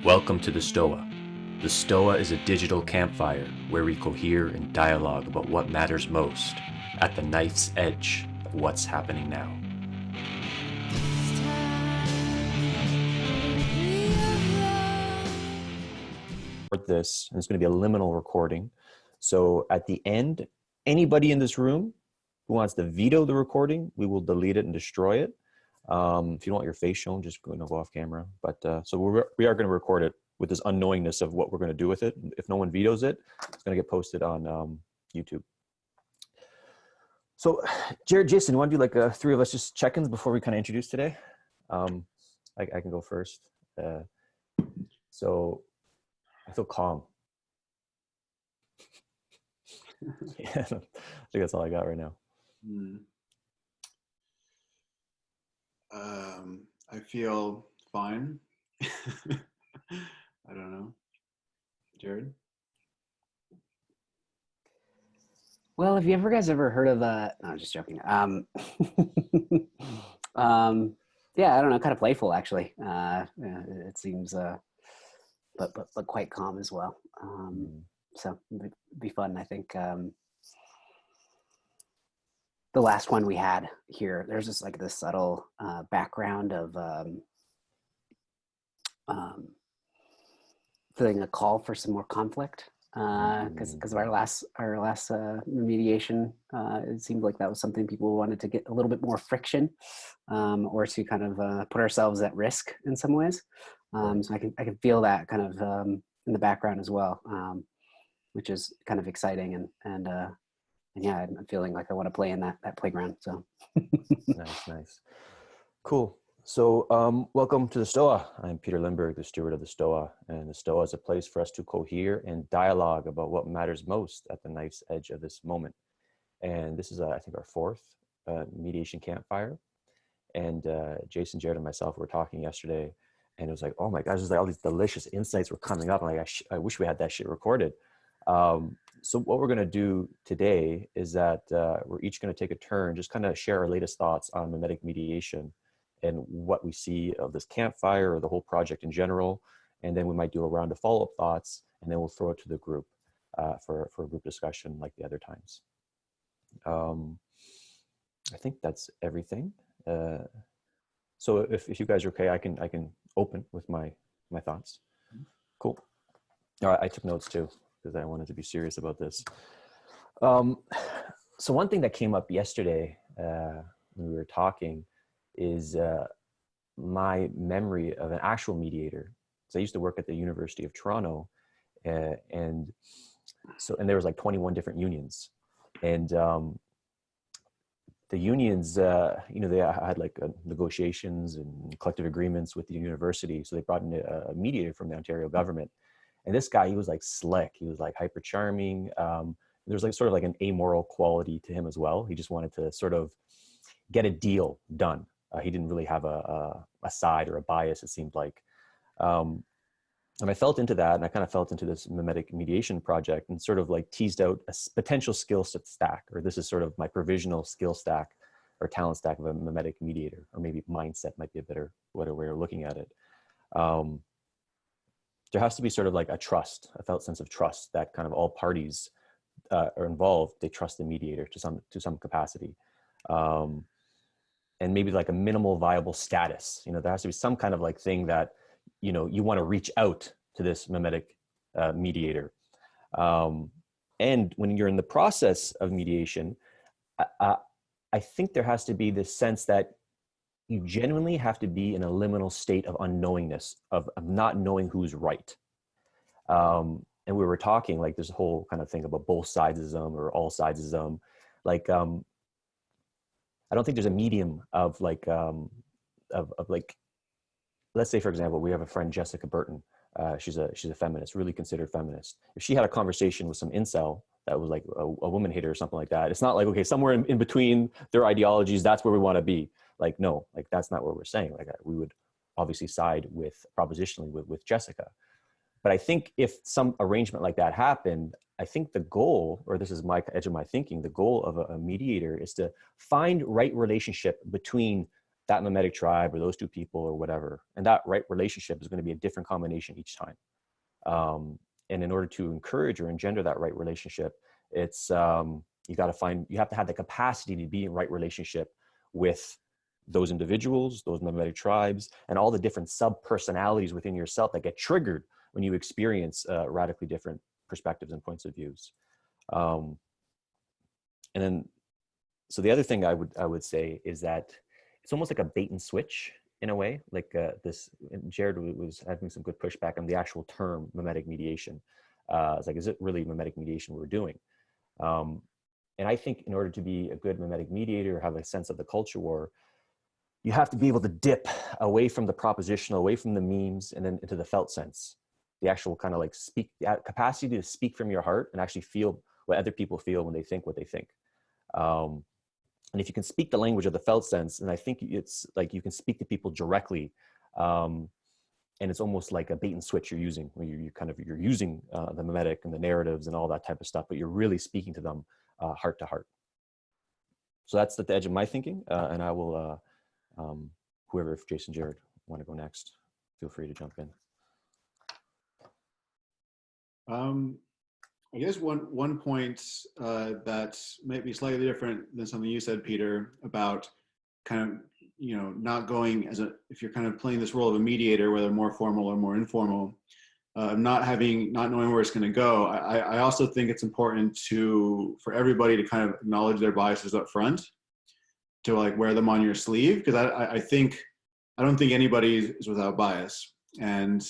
Welcome to the Stoa. The Stoa is a digital campfire where we cohere and dialogue about what matters most at the knife's edge of what's happening now. This, and it's going to be a liminal recording. So at the end, anybody in this room who wants to veto the recording, we will delete it and destroy it. If you don't want your face shown, just go off camera. But so we are going to record it with this unknowingness of what we're going to do with it. If no one vetoes it, it's going to get posted on YouTube. So Jared, Jason, you want to do like three of us just check-ins before we kind of introduce today? I can go first. So I feel calm. Yeah, I think that's all I got right now. I feel fine. I don't know. Jared? Well, have you ever heard of no, I'm just joking. Yeah, I don't know, kind of playful actually. It seems but quite calm as well. So it'd be fun, I think. The last one we had here, there's just like this subtle background of feeling a call for some more conflict because of our last mediation. It seemed like that was something people wanted to get a little bit more friction, or to kind of put ourselves at risk in some ways. So I can feel that kind of in the background as well, which is kind of exciting and yeah, I'm feeling like I want to play in that playground. So nice, cool. So welcome to the Stoa. I'm Peter Limberg, the steward of the Stoa, and the Stoa is a place for us to cohere and dialogue about what matters most at the knife's edge of this moment. And this is, I think, our fourth mediation campfire. And Jason, Jared, and myself were talking yesterday, and it was like, oh my gosh, there's like all these delicious insights were coming up. I'm like, I wish we had that shit recorded. So what we're going to do today is that we're each going to take a turn, just kind of share our latest thoughts on memetic mediation and what we see of this campfire or the whole project in general. And then we might do a round of follow-up thoughts, and then we'll throw it to the group for a group discussion like the other times. I think that's everything. So if you guys are okay, I can open with my thoughts. Cool. All right, I took notes too, because I wanted to be serious about this. So one thing that came up yesterday when we were talking is my memory of an actual mediator. So I used to work at the University of Toronto, and there was like 21 different unions, and the unions, they had like negotiations and collective agreements with the university. So they brought in a mediator from the Ontario government. And this guy, he was like slick. He was like hyper charming. There's like sort of like an amoral quality to him as well. He just wanted to sort of get a deal done. He didn't really have a side or a bias, it seemed like. And I felt into that, and I kind of felt into this memetic mediation project and sort of like teased out a potential skill set stack, or this is sort of my provisional skill stack or talent stack of a memetic mediator, or maybe mindset might be a better way of looking at it. There has to be sort of like a felt sense of trust that kind of all parties are involved. They trust the mediator to some capacity. And maybe like a minimal viable status. There has to be some kind of like thing that, you want to reach out to this memetic mediator. And when you're in the process of mediation, I think there has to be this sense that you genuinely have to be in a liminal state of unknowingness, of not knowing who's right. And we were talking like this whole kind of thing about both sidesism or all sidesism. Like, I don't think there's a medium of like, let's say, for example, we have a friend, Jessica Burton. She's a feminist, really considered feminist. If she had a conversation with some incel that was like a woman hater or something like that, it's not like, okay, somewhere in between their ideologies, that's where we want to be. Like, no, like that's not what we're saying. Like we would obviously side propositionally with Jessica. But I think if some arrangement like that happened, I think the goal, or this is my edge of my thinking, the goal of a mediator is to find right relationship between that memetic tribe or those two people or whatever. And that right relationship is going to be a different combination each time. And in order to encourage or engender that right relationship, it's you have to have the capacity to be in right relationship with those individuals, those memetic tribes, and all the different sub-personalities within yourself that get triggered when you experience radically different perspectives and points of views. And then, so the other thing I would say is that it's almost like a bait and switch in a way. Like this, Jared was having some good pushback on the actual term memetic mediation. It's like, is it really memetic mediation we're doing? And I think in order to be a good memetic mediator, or have a sense of the culture war, you have to be able to dip away from the propositional, away from the memes, and then into the felt sense, the actual kind of like capacity to speak from your heart and actually feel what other people feel when they think what they think. And if you can speak the language of the felt sense, and I think it's like you can speak to people directly, and it's almost like a bait and switch you're using, where you're using the memetic and the narratives and all that type of stuff, but you're really speaking to them heart to heart. So that's at the edge of my thinking, and I will, whoever, if Jason, Jared want to go next, feel free to jump in. I guess one point that might be slightly different than something you said, Peter, about kind of, not going if you're kind of playing this role of a mediator, whether more formal or more informal, not knowing where it's going to go. I also think it's important for everybody to kind of acknowledge their biases up front, to like wear them on your sleeve, because I don't think anybody is without bias. And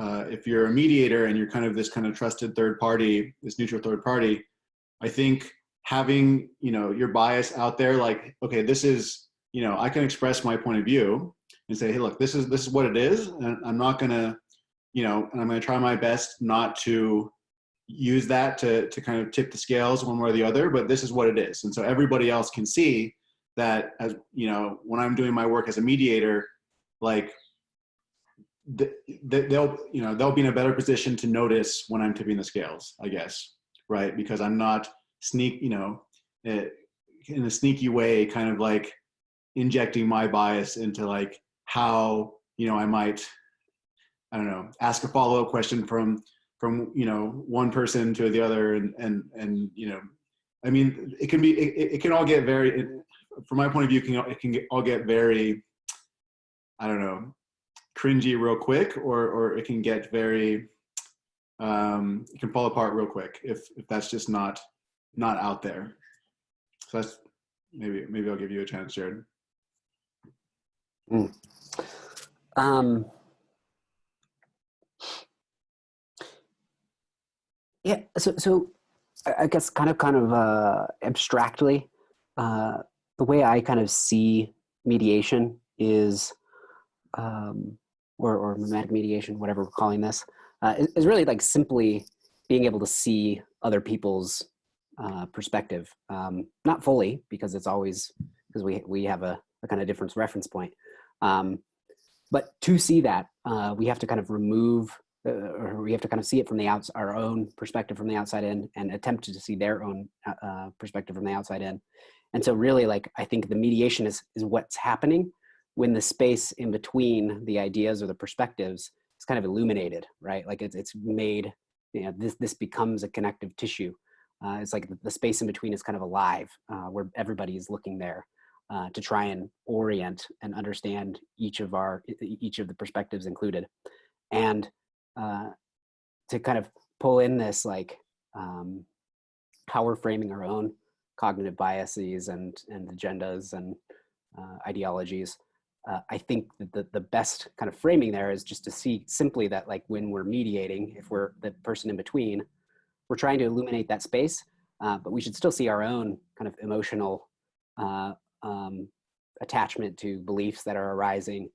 if you're a mediator and you're kind of this kind of trusted third party, this neutral third party, I think having, your bias out there, like, okay, this is, I can express my point of view and say, hey, look, this is what it is. And I'm not going to, and I'm going to try my best not to use that to kind of tip the scales one way or the other, but this is what it is. And so everybody else can see that, as when I'm doing my work as a mediator, like, they'll be in a better position to notice when I'm tipping the scales, I guess, right? Because I'm not in a sneaky way, kind of like injecting my bias into like how, I might, I don't know, ask a follow-up question from one person to the other, and I mean, it can all get very, from my point of view, it can all get very, I don't know, cringy real quick, or it can get very, it can fall apart real quick if that's just not out there. So that's maybe I'll give you a chance, Jared. Yeah. So I guess kind of abstractly, the way I kind of see mediation is, or memetic mediation, whatever we're calling this, is really like simply being able to see other people's perspective. Not fully, because it's always, because we have a kind of different reference point. But to see that, we have to kind of remove, or we have to kind of see it from our own perspective from the outside in, and attempt to see their own perspective from the outside in. And so really, like, I think the mediation is what's happening when the space in between the ideas or the perspectives is kind of illuminated, right? Like it's made, this becomes a connective tissue. It's like the space in between is kind of alive, where everybody is looking there to try and orient and understand each of the perspectives included. And to kind of pull in this, like, how we're framing our own cognitive biases and agendas and ideologies. I think that the best kind of framing there is just to see simply that, like, when we're mediating, if we're the person in between, we're trying to illuminate that space, but we should still see our own kind of emotional attachment to beliefs that are arising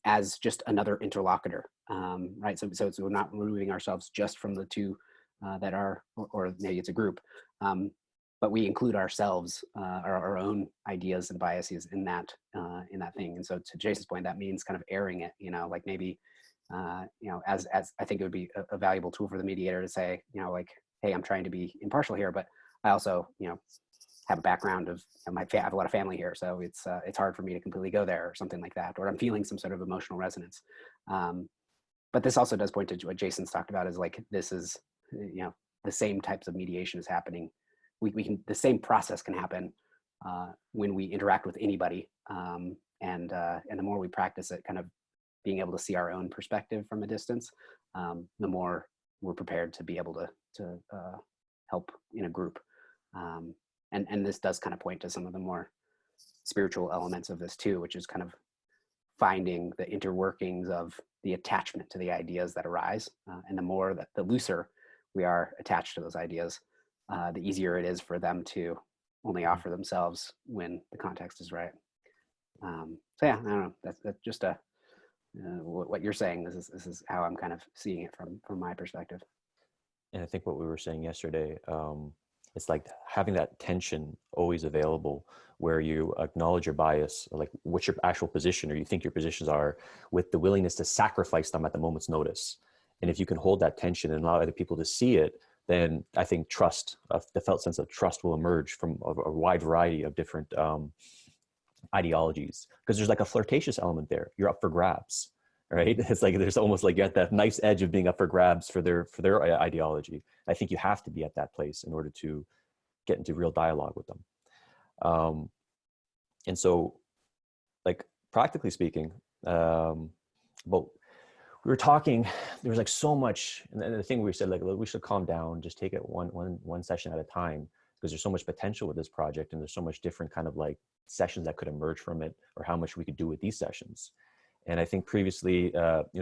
as just another interlocutor, right? So we're not removing ourselves just from the two that are, or maybe it's a group, but we include ourselves, our own ideas and biases in that thing. And so to Jason's point, that means kind of airing it, like maybe, as I think it would be a valuable tool for the mediator to say, like, hey, I'm trying to be impartial here, but I also, have a background of, I have a lot of family here, so it's hard for me to completely go there or something like that, or I'm feeling some sort of emotional resonance. But this also does point to what Jason's talked about, is like, this is, the same types of mediation is happening. We can, the same process can happen when we interact with anybody. And the more we practice it, kind of being able to see our own perspective from a distance, the more we're prepared to be able to help in a group. And this does kind of point to some of the more spiritual elements of this too, which is kind of finding the interworkings of the attachment to the ideas that arise. And the looser we are attached to those ideas, the easier it is for them to only offer themselves when the context is right. So yeah, I don't know. That's just what you're saying. This is how I'm kind of seeing it from my perspective. And I think what we were saying yesterday, it's like having that tension always available, where you acknowledge your bias, like what's your actual position, or you think your positions are, with the willingness to sacrifice them at the moment's notice. And if you can hold that tension and allow other people to see it, then I think trust, the felt sense of trust, will emerge from a wide variety of different ideologies, because there's like a flirtatious element there. You're up for grabs, right? It's like there's almost like you're at that nice edge of being up for grabs for their ideology. I think you have to be at that place in order to get into real dialogue with them. And so, like, practically speaking, well, we were talking, there was like so much, and the thing we said, like, we should calm down, just take it one session at a time, because there's so much potential with this project, and there's so much different kind of like sessions that could emerge from it, or how much we could do with these sessions. And I think previously,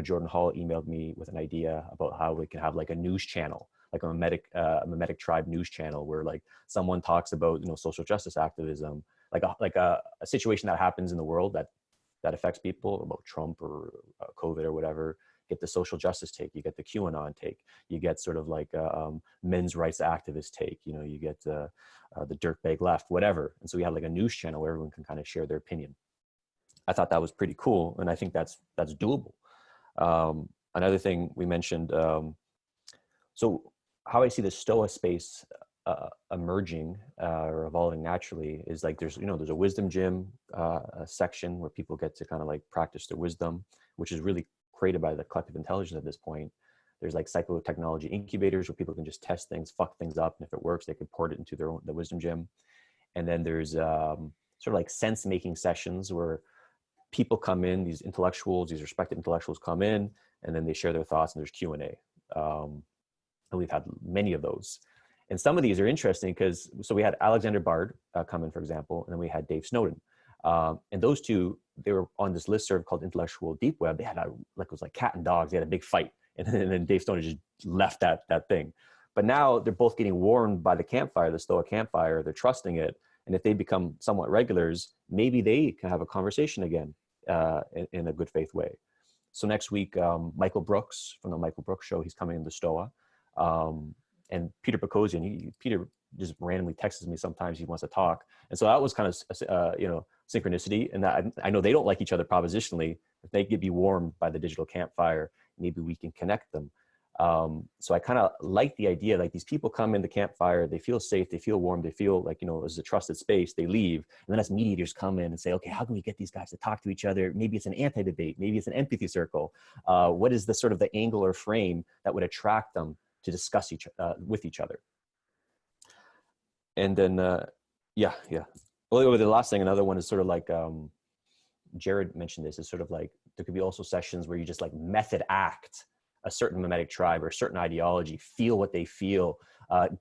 Jordan Hall emailed me with an idea about how we can have like a news channel, like a memetic tribe news channel, where like someone talks about, social justice activism, like a situation that happens in the world that affects people, about Trump or COVID or whatever. Get the social justice take, you get the QAnon take, you get sort of like men's rights activist take, you get the dirtbag left, whatever. And so we have like a news channel where everyone can kind of share their opinion. I thought that was pretty cool, and I think that's doable. Another thing we mentioned, so how I see the Stoa space emerging or evolving naturally is like there's a wisdom gym section where people get to kind of like practice their wisdom, which is really created by the collective intelligence at this point. There's like psychotechnology incubators where people can just test things, fuck things up, and if it works, they can port it into the wisdom gym. And then there's sort of like sense making sessions where people come in, these respected intellectuals come in, and then they share their thoughts, and there's Q&A. And we've had many of those. And some of these are interesting because, so we had Alexander Bard come in, for example, and then we had Dave Snowden. And those two, they were on this listserv called Intellectual Deep Web. They had it was like cat and dogs. They had a big fight. And then Dave Snowden just left that thing. But now they're both getting warned by the Campfire, the Stoa Campfire. They're trusting it. And if they become somewhat regulars, maybe they can have a conversation again in a good faith way. So next week, Michael Brooks from the Michael Brooks Show, he's coming into Stoa. And Peter Bukosian, Peter just randomly texts me sometimes he wants to talk. And so that was kind of, synchronicity. And that I know they don't like each other propositionally. If they get be warmed by the digital campfire, maybe we can connect them. So I kind of like the idea, like these people come in the campfire, they feel safe, they feel warm, they feel like, it's a trusted space, they leave. And then as mediators come in and say, okay, how can we get these guys to talk to each other? Maybe it's an anti-debate, maybe it's an empathy circle. What is the sort of the angle or frame that would attract them to discuss with each other? And then, Well, the last thing, another one is sort of like, Jared mentioned this, is sort of like, there could be also sessions where you just like method act a certain memetic tribe or a certain ideology, feel what they feel,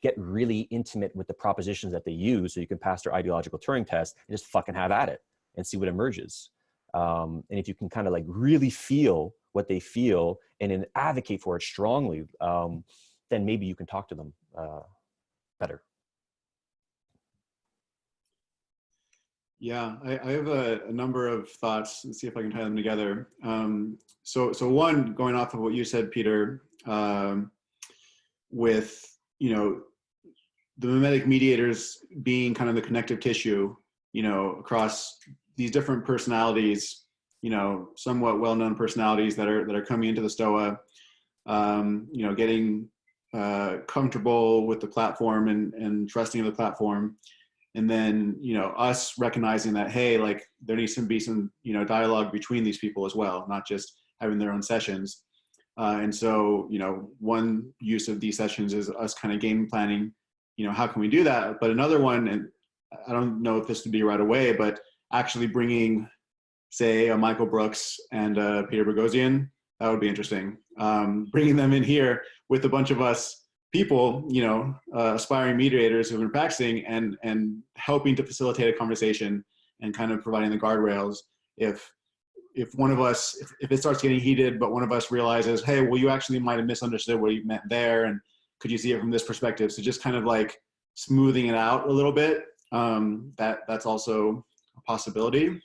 get really intimate with the propositions that they use so you can pass their ideological Turing test and just fucking have at it and see what emerges. And if you can kind of like really feel what they feel and then advocate for it strongly, then maybe you can talk to them better. Yeah, I have a number of thoughts. Let's see if I can tie them together. So one, going off of what you said, Peter, with, the memetic mediators being kind of the connective tissue, across these different personalities, somewhat well-known personalities that are coming into the Stoa, getting comfortable with the platform and trusting of the platform. and then, you know, us recognizing that, hey, like there needs to be some, you know, dialogue between these people as well, not just having their own sessions. And so, you know, one use of these sessions is us kind of game planning, you know, how can we do that? But another one, and I don't know if this would be right away, but actually bringing, say, a Michael Brooks and Peter Boghossian, that would be interesting. Bringing them in here with a bunch of us people, you know, aspiring mediators who've been practicing and helping to facilitate a conversation and kind of providing the guardrails. If one of us, if it starts getting heated, but one of us realizes, hey, well, you actually might have misunderstood what you meant there, and could you see it from this perspective? So just kind of like smoothing it out a little bit. That's also a possibility.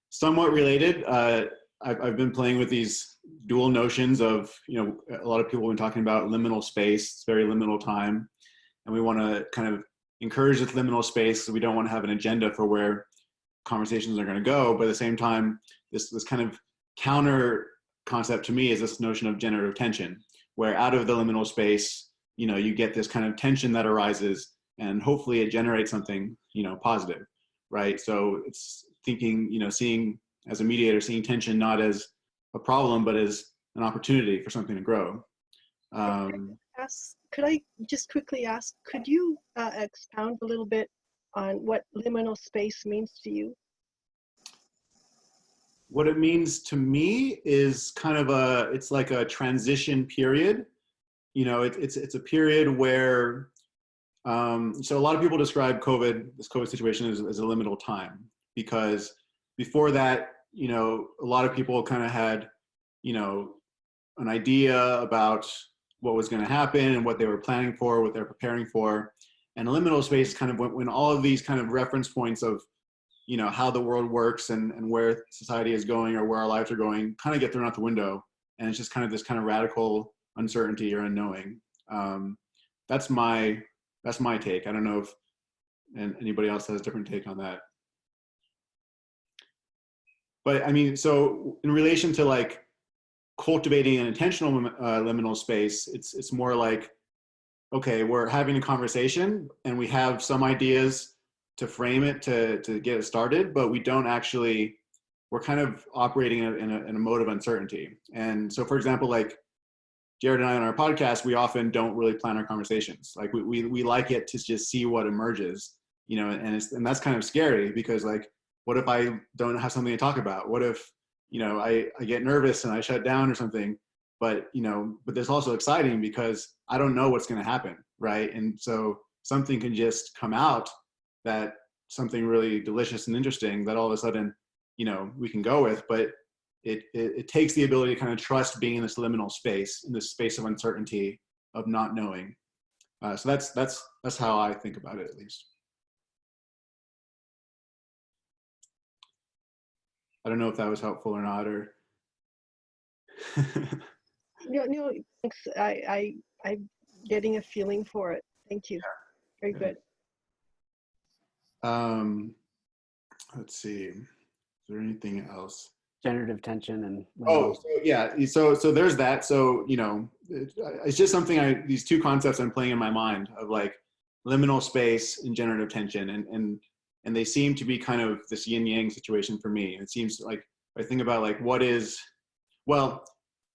Somewhat related, I've been playing with these dual notions of, you know, a lot of people have been talking about liminal space. It's very liminal time. And we want to kind of encourage this liminal space. So we don't want to have an agenda for where conversations are going to go. But at the same time, this kind of counter concept to me is this notion of generative tension, where out of the liminal space, you know, you get this kind of tension that arises, and hopefully it generates something, you know, positive, right? So it's thinking, you know, seeing as a mediator, seeing tension not as a problem, but as an opportunity for something to grow. Could I just quickly ask, could you expound a little bit on what liminal space means to you? What it means to me is kind of it's like a transition period. You know, it's a period where, so a lot of people describe this COVID situation as a liminal time, because before that, you know, a lot of people kind of had, you know, an idea about what was going to happen and what they were planning for, what they're preparing for. And liminal space kind of when all of these kind of reference points of, you know, how the world works and where society is going or where our lives are going kind of get thrown out the window. And it's just kind of this kind of radical uncertainty or unknowing. That's my take. I don't know if anybody else has a different take on that. But I mean, so in relation to like cultivating an intentional liminal space, it's more like, okay, we're having a conversation and we have some ideas to frame it, to get it started, but we don't actually, we're kind of operating in a mode of uncertainty. And so, for example, like Jared and I on our podcast, we often don't really plan our conversations. Like we like it to just see what emerges, you know, and that's kind of scary, because like, what if I don't have something to talk about? What if, you know, I get nervous and I shut down or something? But, you know, but there's also exciting because I don't know what's going to happen, right? And so something can just come out, that something really delicious and interesting that all of a sudden, you know, we can go with. But it takes the ability to kind of trust being in this liminal space, in this space of uncertainty, of not knowing. So that's how I think about it, at least. I don't know if that was helpful or not, or. No, thanks. I'm getting a feeling for it. Thank you. Very good. Let's see. Is there anything else? Generative tension and. Oh, so yeah. So there's that. So, you know, it's just something these two concepts I'm playing in my mind of like liminal space and generative tension, and they seem to be kind of this yin yang situation for me. It seems like I think about like well,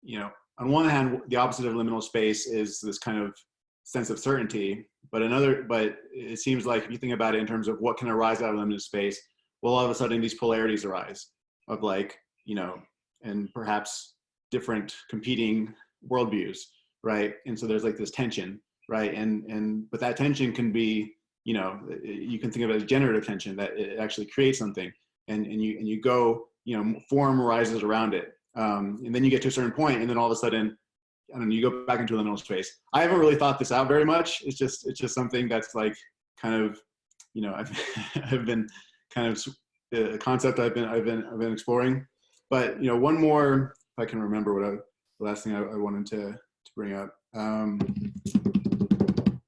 you know, on one hand, the opposite of liminal space is this kind of sense of certainty, but it seems like if you think about it in terms of what can arise out of liminal space, well, all of a sudden these polarities arise of like, you know, and perhaps different competing worldviews, right? And so there's like this tension, right? But that tension can be, you know, you can think of it as generative tension, that it actually creates something, and you go, you know, form arises around it. And then you get to a certain point, and then all of a sudden, I don't know, you go back into liminal space. I haven't really thought this out very much. It's just something that's like kind of, you know, I've been kind of a concept I've been exploring. But, you know, one more, if I can remember the last thing I wanted to bring up.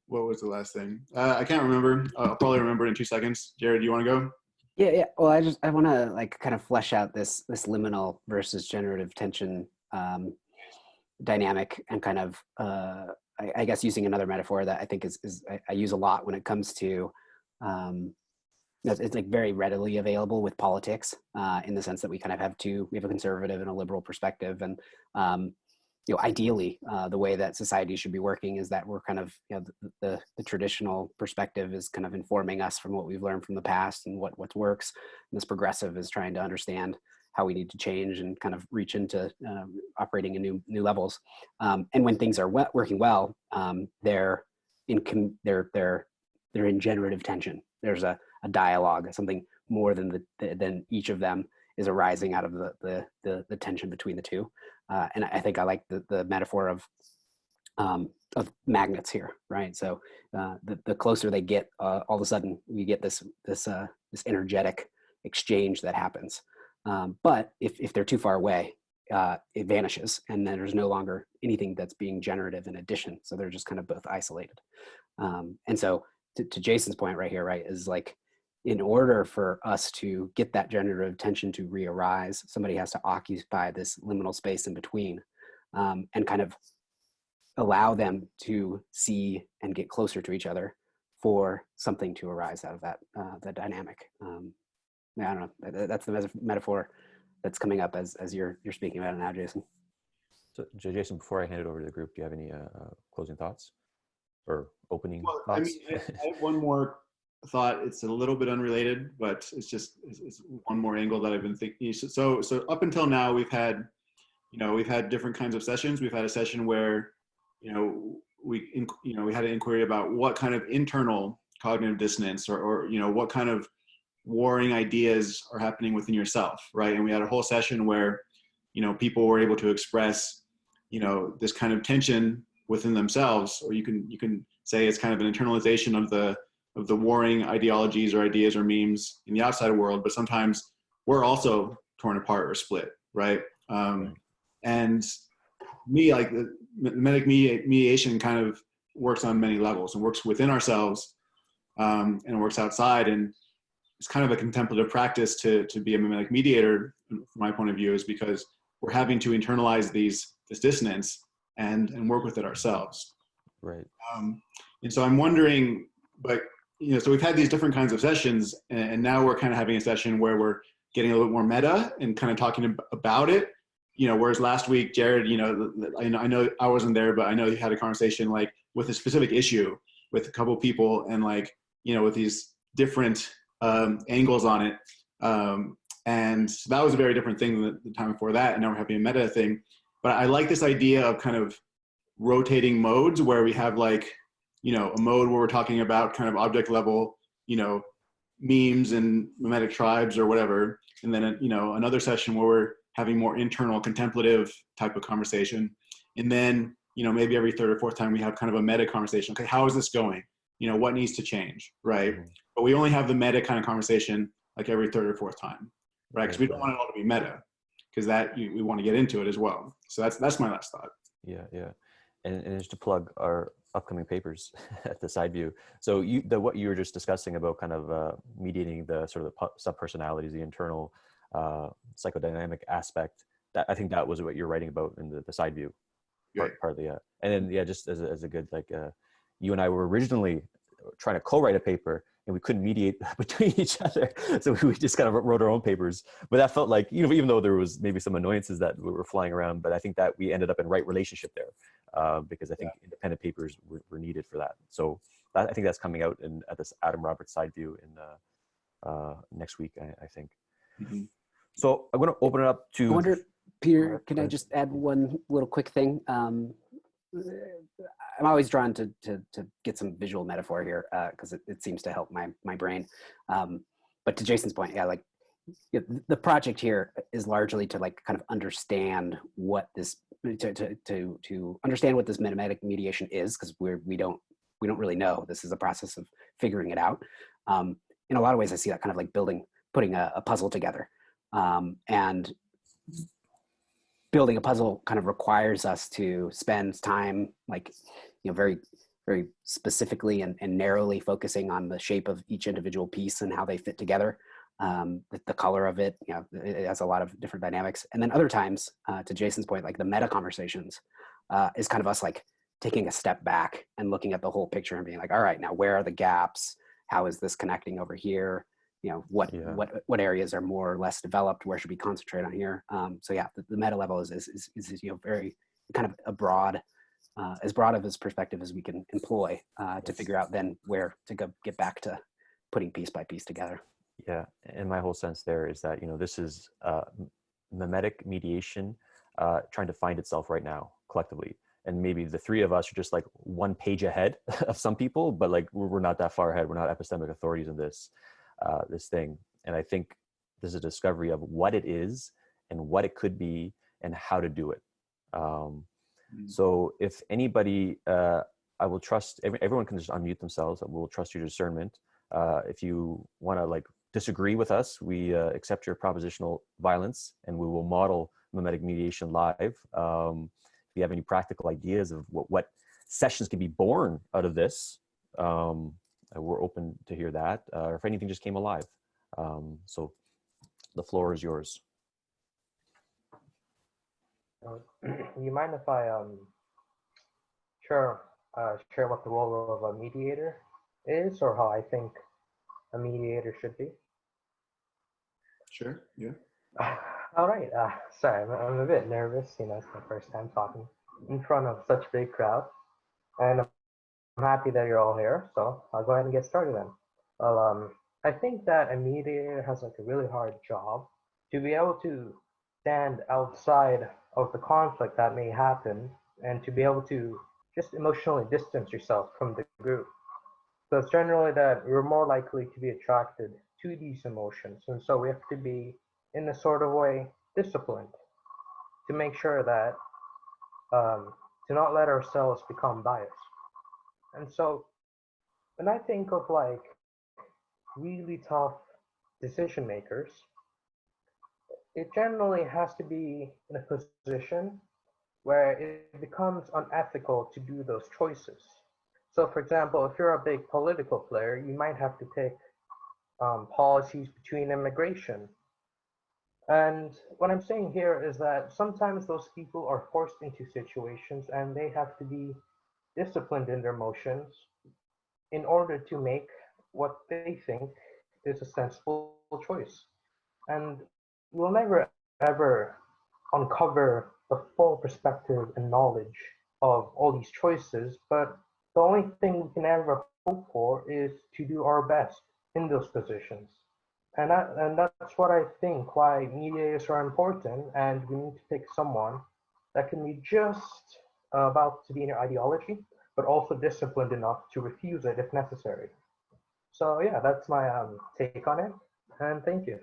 What was the last thing? I can't remember. I'll probably remember in 2 seconds. Jared, do you want to go? Yeah. Well, I want to like kind of flesh out this liminal versus generative tension dynamic, and kind of I guess using another metaphor that I think I use a lot when it comes to, it's like very readily available with politics, in the sense that we kind of we have a conservative and a liberal perspective. And, ideally, the way that society should be working is that we're kind of, the traditional perspective is kind of informing us from what we've learned from the past and what works. And this progressive is trying to understand how we need to change and kind of reach into operating in new levels. And when things are working well, they're in generative tension. There's a dialogue, something more than each of them is arising out of the tension between the two. And I think I like the metaphor of magnets here, right? So the closer they get, all of a sudden we get this energetic exchange that happens. But if they're too far away, it vanishes, and then there's no longer anything that's being generative in addition. So they're just kind of both isolated. And so to Jason's point right here, right, is like, in order for us to get that generative tension to re-arise, somebody has to occupy this liminal space in between, and kind of allow them to see and get closer to each other for something to arise out of that dynamic. I don't know. That's the metaphor that's coming up as you're speaking about it now, Jason. So, Jason, before I hand it over to the group, do you have any closing thoughts or opening Well, thoughts? I have one more thought. It's a little bit unrelated, but it's one more angle that I've been thinking. So up until now, we've had different kinds of sessions. We've had a session where, we had an inquiry about what kind of internal cognitive dissonance or what kind of warring ideas are happening within yourself, right? And we had a whole session where, people were able to express, this kind of tension within themselves, or you can say it's kind of an internalization of the warring ideologies or ideas or memes in the outside world, but sometimes we're also torn apart or split, right? And me, like the memetic mediation kind of works on many levels and works within ourselves, and works outside. And it's kind of a contemplative practice to be a memetic mediator, from my point of view, is because we're having to internalize this dissonance and work with it ourselves. Right. And so I'm wondering, but so we've had these different kinds of sessions, and now we're kind of having a session where we're getting a little bit more meta and kind of talking about it. Whereas last week, Jared, I know I wasn't there, but I know you had a conversation like with a specific issue with a couple of people, and like, with these different angles on it. And so that was a very different thing than the time before that. And now we're having a meta thing. But I like this idea of kind of rotating modes where we have like, a mode where we're talking about kind of object level, memes and memetic tribes or whatever. And then, another session where we're having more internal contemplative type of conversation. And then, maybe every third or fourth time we have kind of a meta conversation. Okay, how is this going? What needs to change, right? Mm-hmm. But we only have the meta kind of conversation like every third or fourth time, right? Because we don't want it all to be meta, because we want to get into it as well. So that's my last thought. Yeah. And just to plug our upcoming papers at the side view. So what you were just discussing about kind of mediating the sort of the subpersonalities, the internal psychodynamic aspect, that I think that was what you're writing about in the side view partly. Yeah. And then just as a good, like, you and I were originally trying to co-write a paper, and we couldn't mediate between each other. So we just kind of wrote our own papers. But that felt like, even though there was maybe some annoyances that were flying around, but I think that we ended up in right relationship there, because I think independent papers were needed for that. So I think that's coming out at this Adam Roberts side view in next week, I think. Mm-hmm. So I'm going to open it up to... I wonder, Peter, can I just add one little quick thing? I'm always drawn to get some visual metaphor here, because it seems to help my brain. But to Jason's point, the project here is largely to like kind of understand what this to understand what this memetic mediation is, because we don't really know. This is a process of figuring it out. In a lot of ways, I see that kind of like putting a puzzle together, and building a puzzle kind of requires us to spend time, like, very, very specifically and narrowly focusing on the shape of each individual piece and how they fit together. The color of it, it has a lot of different dynamics. And then other times, to Jason's point, like the meta conversations, is kind of us like taking a step back and looking at the whole picture and being like, all right, now where are the gaps? How is this connecting over here? You know, what areas are more or less developed? Where should we concentrate on here? So yeah, the meta level is you know, very kind of a broad, as broad of a perspective as we can employ to figure out then where to go get back to putting piece by piece together. Yeah, and my whole sense there is that, you know, this is memetic mediation trying to find itself right now collectively. And maybe the three of us are just like one page ahead of some people, but like we're not that far ahead. We're not epistemic authorities in this thing. And I think there's a discovery of what it is and what it could be and how to do it. So if anybody, I will trust, everyone can just unmute themselves. We'll trust your discernment. If you want to like disagree with us, we accept your propositional violence and we will model memetic mediation live. If you have any practical ideas of what sessions can be born out of this, we're open to hear that, or if anything just came alive. So the floor is yours. You mind if I share what the role of a mediator is, or how I think a mediator should be? Sure, yeah. All right. Sorry, I'm a bit nervous. You know, it's my first time talking in front of such a big crowd, and I'm happy that you're all here. So I'll go ahead and get started then. Well, I think that a mediator has like a really hard job to be able to stand outside of the conflict that may happen and to be able to just emotionally distance yourself from the group. So it's generally that we're more likely to be attracted to these emotions. And so we have to be, in a sort of way, disciplined to make sure that, to not let ourselves become biased. And so when I think of like really tough decision makers, it generally has to be in a position where it becomes unethical to do those choices. So for example, if you're a big political player, you might have to pick policies between immigration. And what I'm saying here is that sometimes those people are forced into situations and they have to be disciplined in their motions in order to make what they think is a sensible choice. And we'll never ever uncover the full perspective and knowledge of all these choices, but the only thing we can ever hope for is to do our best in those positions. And that's what I think why mediators are important, and we need to pick someone that can be just about to be in your ideology, but also disciplined enough to refuse it if necessary. So yeah, that's my take on it, and thank you.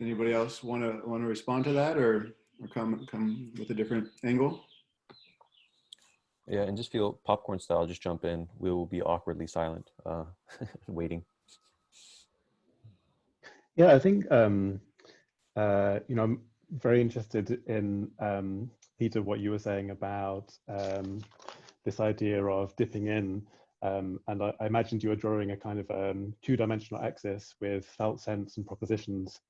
Does anybody else want to respond to that, or come with a different angle? Yeah, and just feel popcorn style, just jump in. We will be awkwardly silent, waiting. Yeah, I think, you know, I'm very interested in, Peter, what you were saying about this idea of dipping in. And I imagined you were drawing a kind of two-dimensional axis with felt sense and propositions.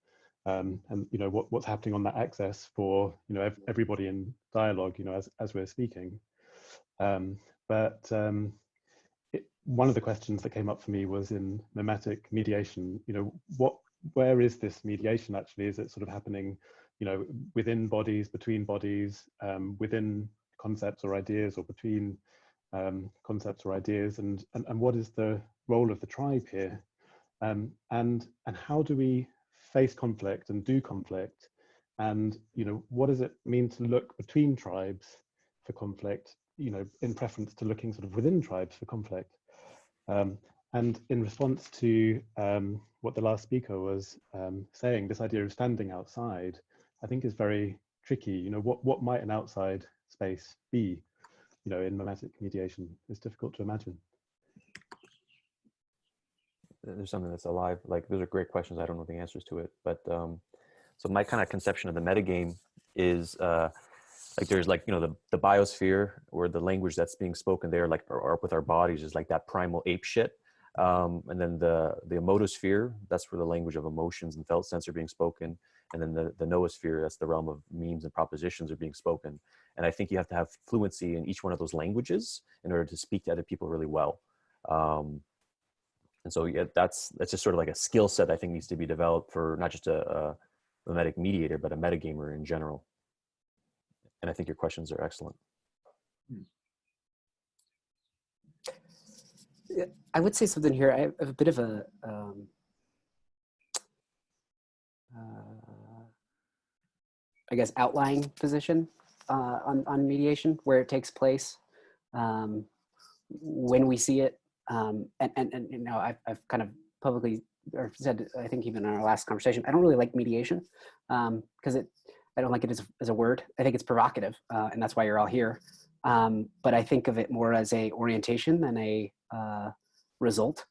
And, you know, what's happening on that axis for, you know, everybody in dialogue, you know, as we're speaking. One of the questions that came up for me was in memetic mediation, you know, where is this mediation actually? Is it sort of happening, you know, within bodies, between bodies, within concepts or ideas, or between concepts or ideas, and what is the role of the tribe here? And how do we face conflict and do conflict? And, you know, what does it mean to look between tribes for conflict, you know, in preference to looking sort of within tribes for conflict? And in response to what the last speaker was saying, this idea of standing outside, I think is very tricky. You know, what might an outside space be, you know, in memetic mediation? It's difficult to imagine. There's something that's alive. Like, those are great questions. I don't know the answers to it, but so my kind of conception of the metagame is like, there's like, you know, the biosphere, or the language that's being spoken there, like, or with our bodies, is like that primal ape shit. And then the emotosphere, that's where the language of emotions and felt sense are being spoken. And then the noosphere, that's the realm of memes and propositions are being spoken. And I think you have to have fluency in each one of those languages in order to speak to other people really well. And so yeah, that's just sort of like a skill set I think needs to be developed for not just a memetic mediator, but a metagamer in general. And I think your questions are excellent. I would say something here. I have a bit of a I guess outlying position on mediation, where it takes place, when we see it, and you know, I've kind of publicly or said, I think even in our last conversation, I don't really like mediation because I don't like it as a word. I think it's provocative, and that's why you're all here. But I think of it more as a orientation than a result.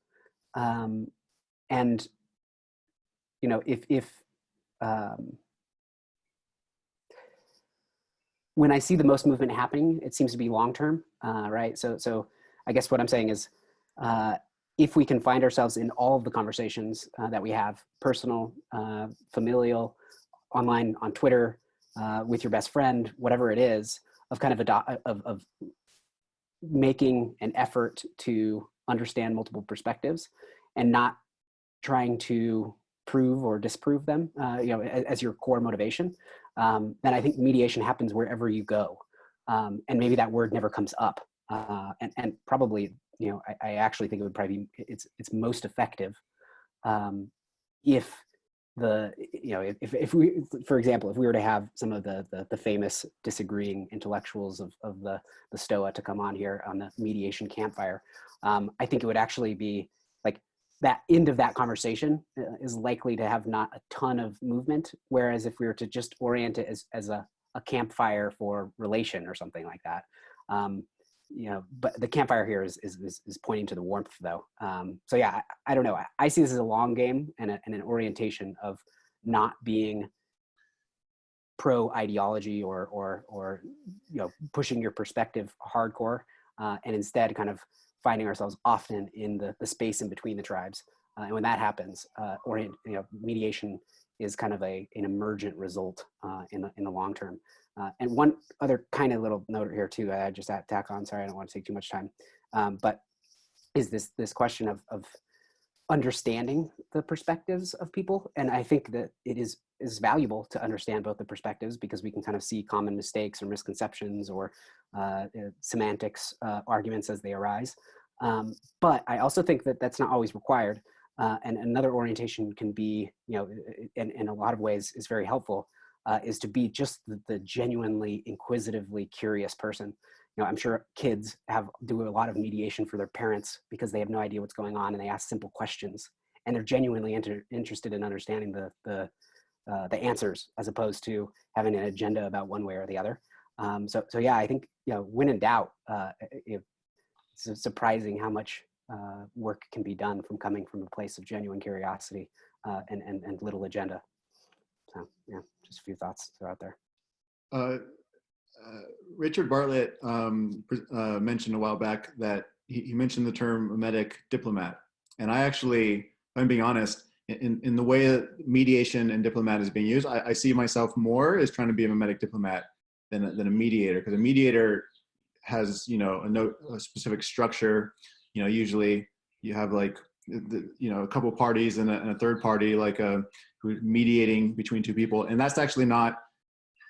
And you know, if when I see the most movement happening, it seems to be long-term, right? So I guess what I'm saying is, if we can find ourselves in all of the conversations that we have, personal, familial, online, on Twitter, with your best friend, whatever it is, of kind of making an effort to understand multiple perspectives and not trying to prove or disprove them, you know, as your core motivation, then I think mediation happens wherever you go. And maybe that word never comes up. And probably, you know, I actually think it would probably be, it's most effective if if we, for example, if we were to have some of the famous disagreeing intellectuals of the Stoa to come on here on the mediation campfire, I think it would actually be like that end of that conversation is likely to have not a ton of movement. Whereas if we were to just orient it as a campfire for relation or something like that, you know, but the campfire here is pointing to the warmth though. So yeah, I don't know. I see this as a long game and an orientation of not being pro ideology or you know, pushing your perspective hardcore, and instead kind of finding ourselves often in the space in between the tribes. And when that happens, mediation is kind of an emergent result in the long term. And one other kind of little note here too, I just had to tack on, sorry, I don't want to take too much time, but is this question of understanding the perspectives of people. And I think that it is valuable to understand both the perspectives because we can kind of see common mistakes or misconceptions or semantics arguments as they arise. But I also think that that's not always required. And another orientation can be, you know, in a lot of ways is very helpful, is to be just the genuinely inquisitively curious person. You know, I'm sure kids do a lot of mediation for their parents because they have no idea what's going on and they ask simple questions and they're genuinely interested in understanding the answers as opposed to having an agenda about one way or the other. So yeah, I think, you know, when in doubt, it's surprising how much work can be done from coming from a place of genuine curiosity and little agenda. So yeah, just a few thoughts to throw out there. Richard Bartlett mentioned a while back that he mentioned the term memetic diplomat. And I actually, if I'm being honest, in the way that mediation and diplomat is being used, I see myself more as trying to be a memetic diplomat than a mediator, because a mediator has, you know, a specific structure. You know, usually you have like, a couple parties and a third party, like who's mediating between two people. And that's actually not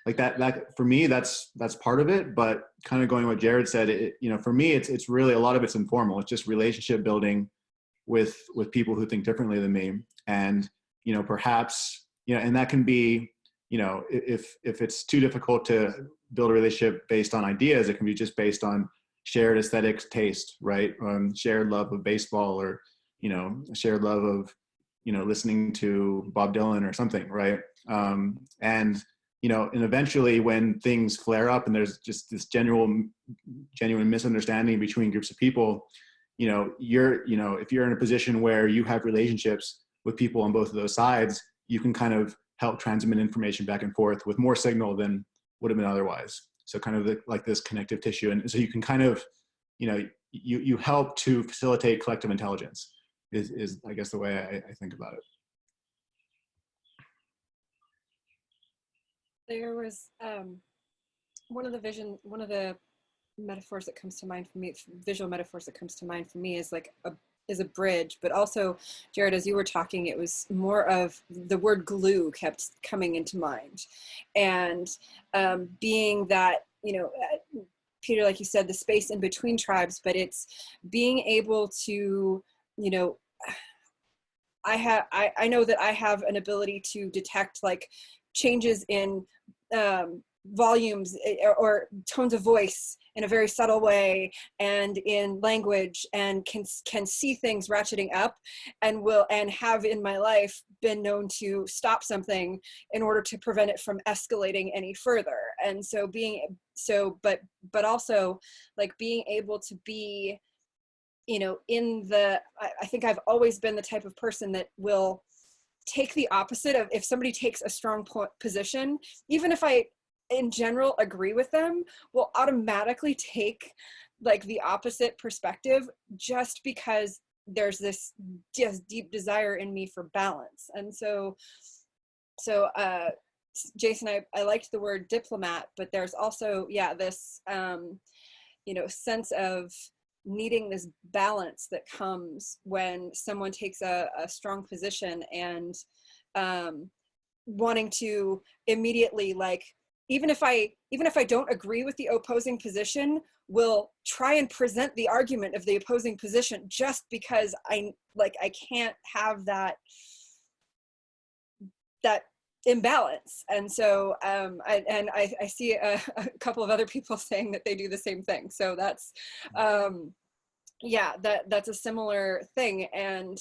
like that for me, that's part of it. But kind of going what Jared said, for me, it's really, a lot of it's informal. It's just relationship building with people who think differently than me. And, perhaps, and that can be, if it's too difficult to build a relationship based on ideas, it can be just based on shared aesthetic taste, right? Shared love of baseball, or, a shared love of, listening to Bob Dylan or something, right? And eventually when things flare up and there's just this genuine misunderstanding between groups of people, if you're in a position where you have relationships with people on both of those sides, you can kind of help transmit information back and forth with more signal than would have been otherwise. So kind of like this connective tissue. And so you can kind of, you help to facilitate collective intelligence. is I guess the way I think about it. There was one of the metaphors that comes to mind for me, visual metaphors that comes to mind for me is like a bridge, but also, Jared, as you were talking, it was more of the word glue kept coming into mind. And being that, Peter, like you said, the space in between tribes, but it's being able to, I know that I have an ability to detect like changes in volumes or tones of voice in a very subtle way and in language, and can see things ratcheting up, and have in my life been known to stop something in order to prevent it from escalating any further. And so but also like being able to be, I think I've always been the type of person that will take the opposite of, if somebody takes a strong position, even if I in general agree with them, will automatically take like the opposite perspective just because there's this just deep desire in me for balance. And so Jason, I liked the word diplomat, but there's also this sense of needing this balance that comes when someone takes a strong position, and wanting to immediately, like, even if I don't agree with the opposing position, will try and present the argument of the opposing position just because I can't have that imbalance. And so I see a couple of other people saying that they do the same thing. So that's that's a similar thing. And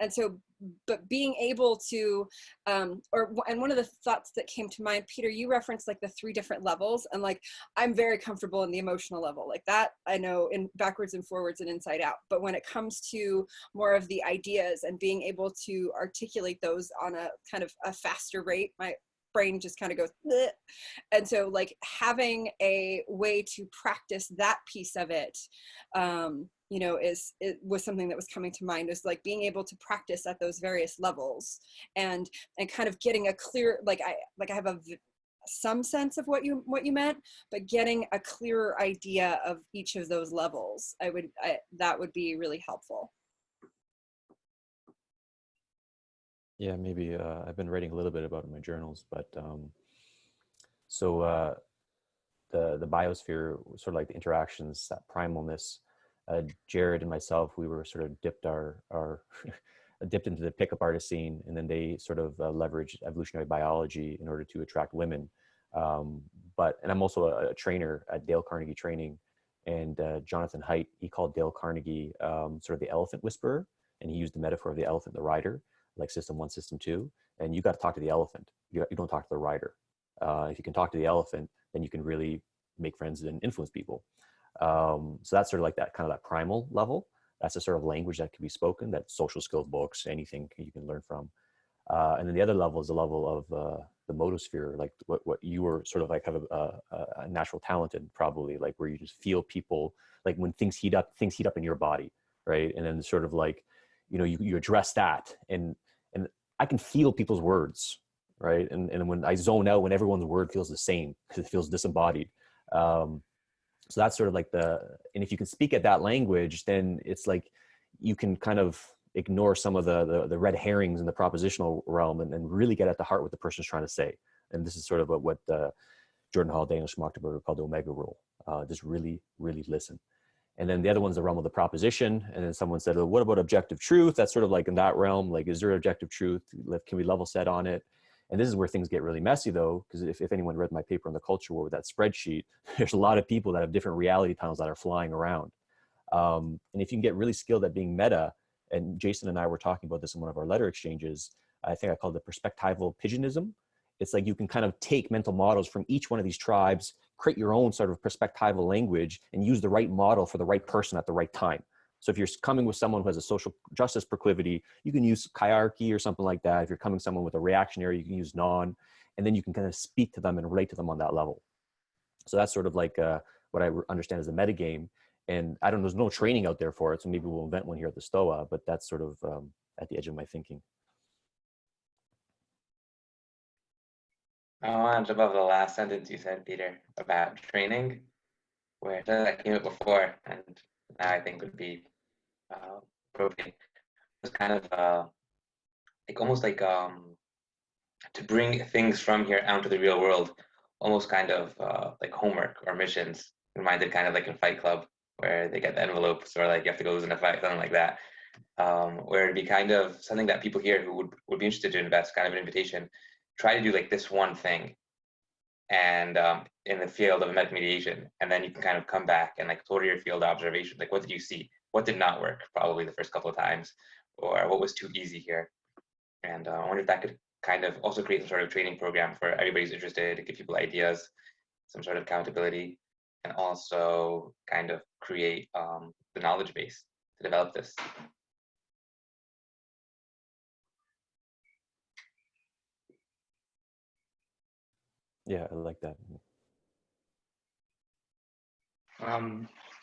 so, but being able to, and one of the thoughts that came to mind, Peter, you referenced like the 3 different levels, and like, I'm very comfortable in the emotional level, like that I know in backwards and forwards and inside out. But when it comes to more of the ideas and being able to articulate those on a kind of a faster rate, my brain just kind of goes, bleh. And so like having a way to practice that piece of it, it was something that was coming to mind, is like being able to practice at those various levels, and kind of getting a clear, like I have some sense of what you meant, but getting a clearer idea of each of those levels, that would be really helpful. Yeah, maybe I've been writing a little bit about it in my journals, but the biosphere, sort of like the interactions, that primalness. Jared and myself, we were sort of dipped into the pickup artist scene, and then they sort of leveraged evolutionary biology in order to attract women. And I'm also a trainer at Dale Carnegie Training, and Jonathan Haidt, he called Dale Carnegie sort of the elephant whisperer, and he used the metaphor of the elephant, the rider, like system 1, system 2, and you got to talk to the elephant. You don't talk to the rider. If you can talk to the elephant, then you can really make friends and influence people. So that's sort of like that kind of that primal level. That's the sort of language that can be spoken, that social skills books, anything you can learn from. And then the other level is the level of the motosphere, like what you were sort of like have a natural talent in, probably, like where you just feel people, like when things heat up in your body, right? And then sort of like, you address that, and I can feel people's words, right? And when I zone out, when everyone's word feels the same, because it feels disembodied. So that's sort of like and if you can speak at that language, then it's like you can kind of ignore some of the red herrings in the propositional realm, and really get at the heart what the person's trying to say. And this is sort of what Jordan Holiday and Schmachtenberger called the Omega rule. Just really, really listen. And then the other one's the realm of the proposition. And then someone said, well, what about objective truth? That's sort of like in that realm, like, is there objective truth? Can we level set on it? And this is where things get really messy, though, because if anyone read my paper on the culture war with that spreadsheet, there's a lot of people that have different reality tunnels that are flying around. And if you can get really skilled at being meta, and Jason and I were talking about this in one of our letter exchanges, I think I called it perspectival pigeonism. It's like you can kind of take mental models from each one of these tribes, create your own sort of perspectival language, and use the right model for the right person at the right time. So if you're coming with someone who has a social justice proclivity, you can use hierarchy or something like that. If you're coming someone with a reactionary, you can use non, and then you can kind of speak to them and relate to them on that level. So that's sort of like what I understand as a metagame. And I don't know, there's no training out there for it. So maybe we'll invent one here at the STOA, but that's sort of at the edge of my thinking. I want to jump off the last sentence you said, Peter, about training, where that came up before, and now I think would be appropriate. It's kind of like almost like to bring things from here out to the real world, almost kind of like homework or missions. Reminded kind of like in Fight Club, where they get the envelopes, or like you have to go lose in a fight, something like that. Where it'd be kind of something that people here who would be interested to invest, kind of an invitation, try to do like this one thing, and in the field of memetic mediation, and then you can kind of come back and like total your field observation. Like, what did you see? What did not work? Probably the first couple of times, or what was too easy here? And I wonder if that could kind of also create some sort of training program for everybody who's interested, to give people ideas, some sort of accountability, and also kind of create the knowledge base to develop this. Yeah, I like that.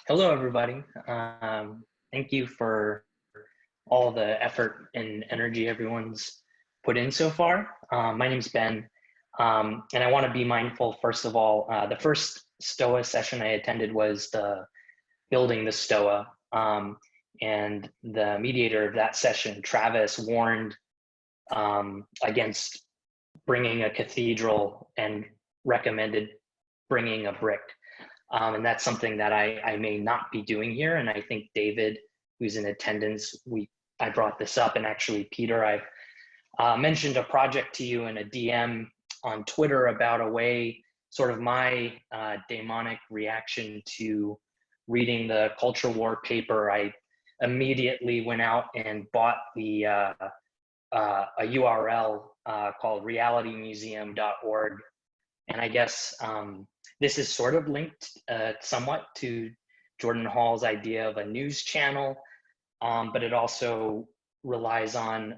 Hello, everybody. Thank you for all the effort and energy everyone's put in so far. My name's Ben, and I want to be mindful, first of all, the first STOA session I attended was the building the STOA, and the mediator of that session, Travis, warned against bringing a cathedral and recommended bringing a brick. And that's something that I may not be doing here. And I think David, who's in attendance, I brought this up, and actually Peter, I've mentioned a project to you in a DM on Twitter about a way, sort of my demonic reaction to reading the Culture War paper. I immediately went out and bought a URL called realitymuseum.org. And I guess this is sort of linked somewhat to Jordan Hall's idea of a news channel, but it also relies on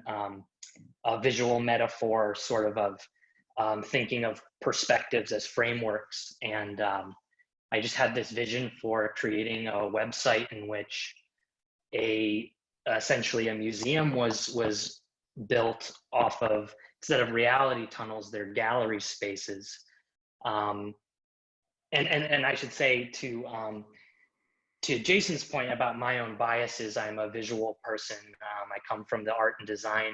a visual metaphor, sort of thinking of perspectives as frameworks. And I just had this vision for creating a website in which essentially a museum was built off of, instead of reality tunnels, they're gallery spaces. And I should say to Jason's point about my own biases, I'm a visual person. I come from the art and design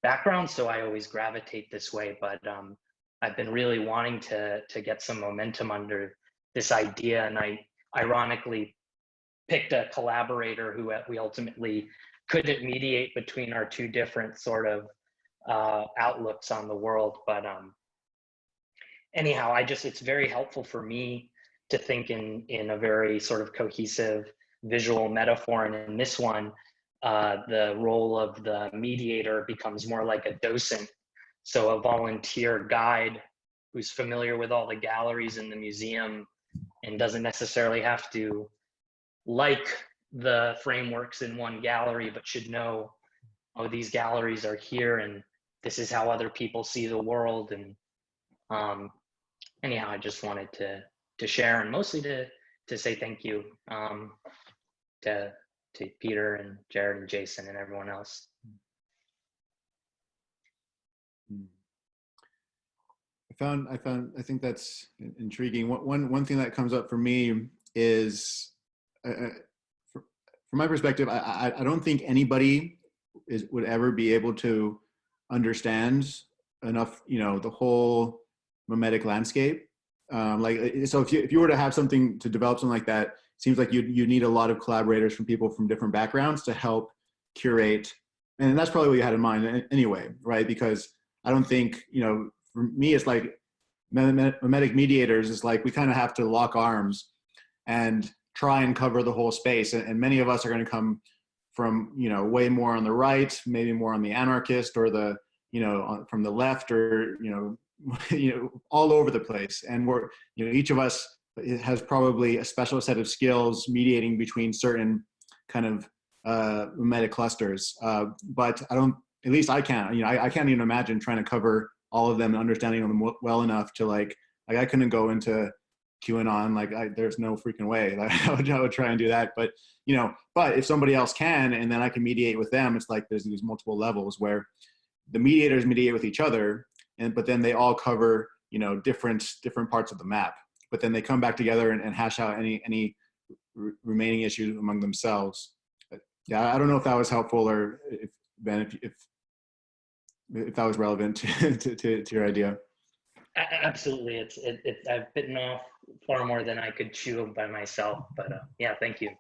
background, so I always gravitate this way. But I've been really wanting to get some momentum under this idea, and I ironically picked a collaborator who we ultimately couldn't mediate between our two different sort of outlooks on the world. But anyhow, it's very helpful for me to think in a very sort of cohesive visual metaphor. And in this one, the role of the mediator becomes more like a docent. So a volunteer guide who's familiar with all the galleries in the museum and doesn't necessarily have to like the frameworks in one gallery, but should know, oh, these galleries are here and this is how other people see the world. And anyhow, I just wanted to share, and mostly to say thank you to Peter and Jared and Jason and everyone else. I think that's intriguing. One thing that comes up for me is, from my perspective, I don't think anybody would ever be able to understand enough, the whole memetic landscape. So if you were to have something to develop something like that, it seems like you need a lot of collaborators from people from different backgrounds to help curate. And that's probably what you had in mind anyway, right? Because I don't think, for me, it's like memetic mediators is like, we kind of have to lock arms and try and cover the whole space. And many of us are going to come from, way more on the right, maybe more on the anarchist, or the, from the left, or, all over the place. And we're, each of us has probably a special set of skills mediating between certain kind of memetic clusters. But I don't, at least I can't, I can't even imagine trying to cover all of them and understanding them well enough to like I couldn't go into QAnon, like there's no freaking way that I would try and do that. But, you know, but if somebody else can, and then I can mediate with them, it's like there's these multiple levels where the mediators mediate with each other, but then they all cover, you know, different parts of the map. But then they come back together and hash out any remaining issues among themselves. But yeah, I don't know if that was helpful, or if Ben, if that was relevant to your idea. Absolutely, I've bitten off far more than I could chew by myself. But yeah, thank you.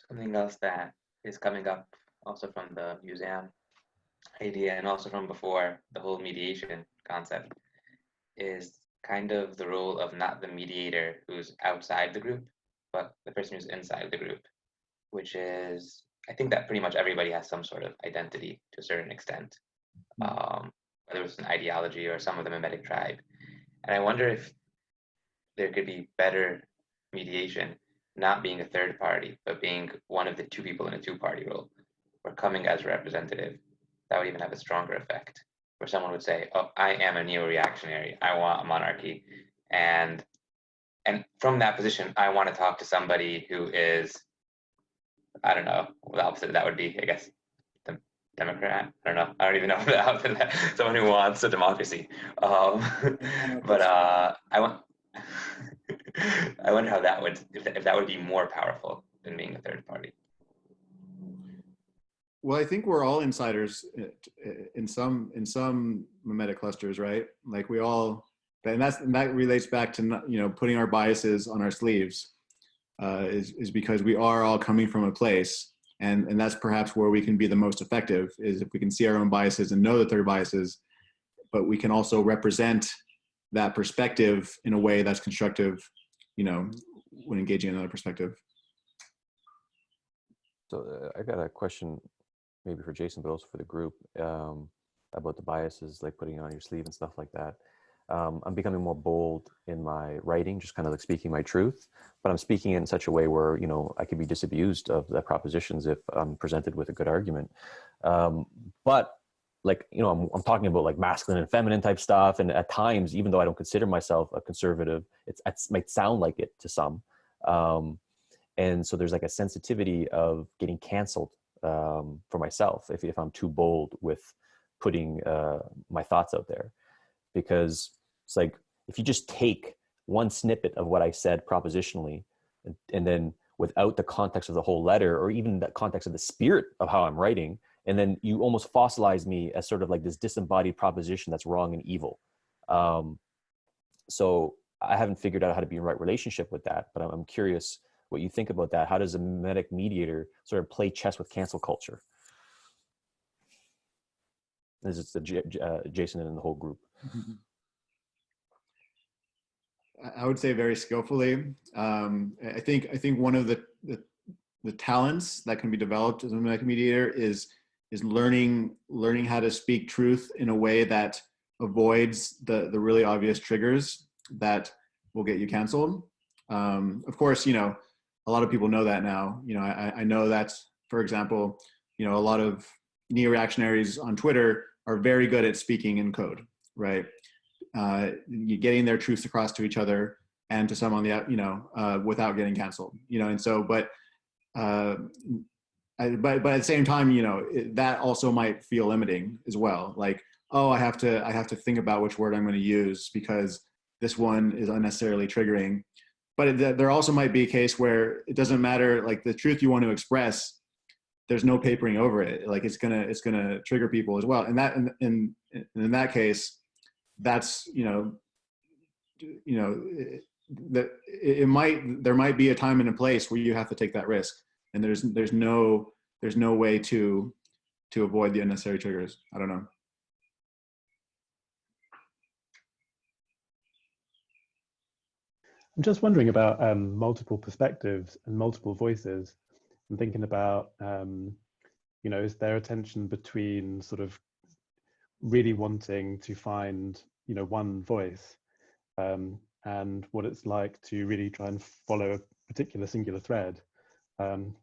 Something else that is coming up also from the museum idea and also from before, the whole mediation concept, is kind of the role of not the mediator who's outside the group, but the person who's inside the group, which is, I think that pretty much everybody has some sort of identity to a certain extent, whether it's an ideology or some of the memetic tribe. And I wonder if there could be better mediation, not being a third party, but being one of the two people in a two-party role, or coming as a representative. That would even have a stronger effect, where someone would say, oh, I am a neo-reactionary, I want a monarchy, and from that position, I want to talk to somebody who is, I don't know, the opposite of that would be, I guess, the Democrat. I don't know. I don't even know the opposite of that. Someone who wants a democracy. But I want. I wonder how that would, if that would be more powerful than being a third party. Well, I think we're all insiders in some memetic clusters, right? Like we all, and that relates back to, you know, putting our biases on our sleeves, is because we are all coming from a place, and that's perhaps where we can be the most effective, is if we can see our own biases and know that they're biases, but we can also represent that perspective in a way that's constructive, you know, when engaging another perspective. So I got a question, maybe for Jason, but also for the group, about the biases, like putting it on your sleeve and stuff like that. I'm becoming more bold in my writing, just kind of like speaking my truth, but I'm speaking it in such a way where, you know, I could be disabused of the propositions if I'm presented with a good argument. But like, you know, I'm talking about like masculine and feminine type stuff. And at times, even though I don't consider myself a conservative, it might sound like it to some. And so there's like a sensitivity of getting canceled for myself if I'm too bold with putting my thoughts out there. Because it's like, if you just take one snippet of what I said propositionally, and then without the context of the whole letter, or even the context of the spirit of how I'm writing, and then you almost fossilize me as sort of like this disembodied proposition that's wrong and evil. So I haven't figured out how to be in right relationship with that, but I'm curious what you think about that. How does a memetic mediator sort of play chess with cancel culture? This is Jason and the whole group. I would say very skillfully. I think one of the talents that can be developed as a memetic mediator is learning how to speak truth in a way that avoids the really obvious triggers that will get you canceled. Of course, you know, a lot of people know that now. You know, I know that, for example, you know, a lot of neo-reactionaries on Twitter are very good at speaking in code, right? Getting their truths across to each other and to some on the, you know, without getting canceled, you know. And so, but at the same time, you know, that also might feel limiting as well. Like, oh, I have to think about which word I'm going to use because this one is unnecessarily triggering. But there also might be a case where it doesn't matter, like the truth you want to express, there's no papering over it. Like it's gonna trigger people as well. And that in that case, that's, there might be a time and a place where you have to take that risk, and there's no way to avoid the unnecessary triggers. I don't know. I'm just wondering about multiple perspectives and multiple voices. I'm thinking about, you know, is there a tension between sort of really wanting to find, you know, one voice, and what it's like to really try and follow a particular singular thread,